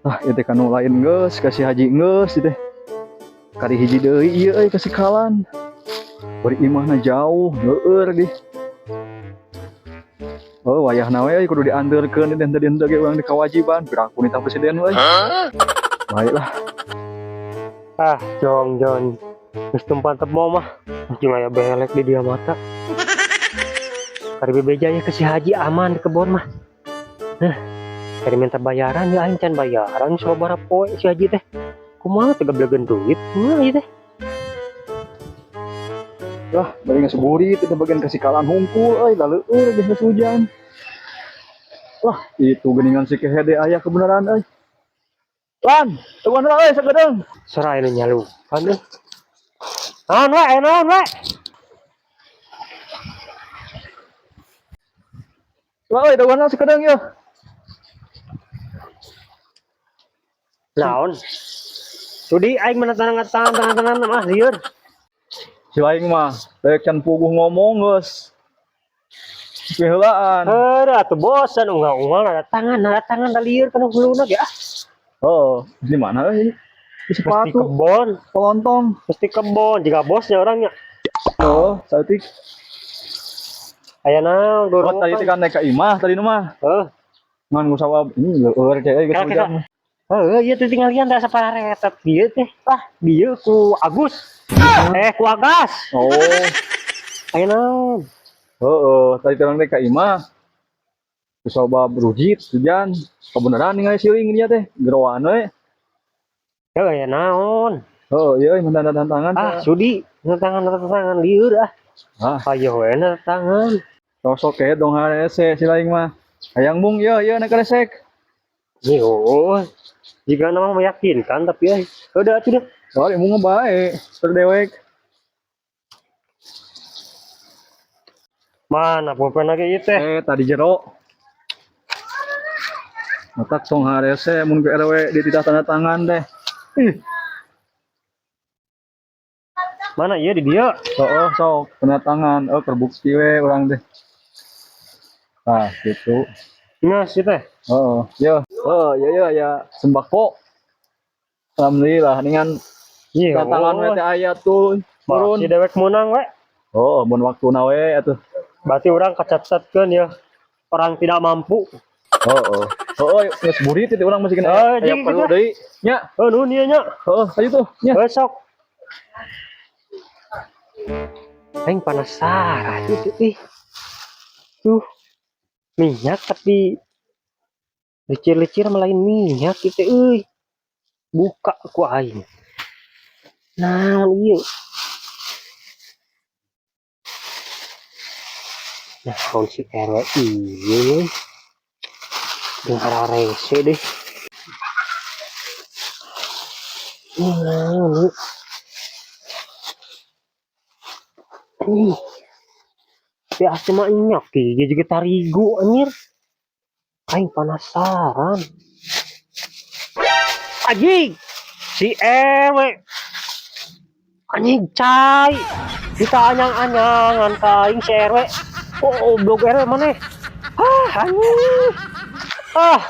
Ah, itu kan nu lain geus kasih haji geus teh. Kari hiji deui ieu kasih kalan. Bari imahna jauh, leueur di. Oh, wayahna we kudu diandeurkeun teh henteu ge urang di kewajiban piraku nita presiden we. Baiklah. Ah, Jong, geus tumpan tepmo mah. Anjing aya belek di dia mata. Kari bebeja ya ke si haji aman di kebon mah. Kari minta bayaran ya aing can bayaran sababaraha poe si haji teh. Kumaha teh gablegen duit, kumaha ieu teh? Lah, bari ngasuburi teh bagian kasih kalan hungkul euy, da leueur geus hujan. Wah, itu geuningan si kehede aya kebenaran euy. Lan, tuan euy sagedeung. Sarai nu nyalu. Kan naon we? Lah euy, tuan sagedeung yeuh. Naon? Sudi aing menangan tangan mah lieur. Si aing mah rek can puguh ngomong geus. Piheulaan. Heueuh atuh bosan unggal ada tangan da lieur kana huluna ge ah. Oh, di mana euy? Di Mesti sepatu, kebon, pelontong. mesti kebon jika bosnya orangnya. Oh, saeutik. Aya naon Oh, dorong. tadi teh kan naik ka imah tadi nu mah. Heuh. Ngan ngusawab ini leueur teh euy geus hujan. Heeh, ieu teh tinggal lian da saparetet dieu teh. Tah, dieu ku Agus. Ku Agas. Oh, Aya naon? heeh, tadi teh naik ka imah. Ngusawab rujit hujan. Kebenaran ningali sieuing dia teh, geroan we. Heuh, aya naon? Oh, ieu mendandan tangan. Ah, sudi, tangan lieur ah. Ah, Ayo we na tangan. sosok ke dong harese si laing mah. Hayang mung ieu naik resek. Yo, jika nama meyakinkan tapi ya udah atuh dah. Soalnya mung bae, terdewek. Mana pulpen lagi itu teh? Tadi jero. Matak tong harese mun ke RW di tidak tanda tangan deh. Mana iya di dia? Oh, sok tanda tangan. Oh, terbukti we urang teh. Nah, gitu. Nah, sih teh. Oh, yo. Oh, ya sembako. Alhamdulillah dengan Iya, tanda tangan we teh aya tuh turun. Si dewek menang we. Oh, mun waktuna we atuh. Berarti orang kacat-catkeun ya. Orang tidak mampu. Oh. Oh, geus burit itu urang masih kena. Aya perlu deui. Nya. Oh, nu nya nya. Oh, ayo tuh, nya. Besok. Aing penasaran itu tuh minyak tapi licir-licir melain minyak itu buka ku aing. Nah, iya. Nah, kalau si RW iya dengar rese deh. Nah, si mah minyak dia juga tarigu anjir. Aing penasaran. Anjing, si RW anjing cai kita anyang-anyangan kaing si RW. Oh, blog RW mana? Ah, anjing. Ah.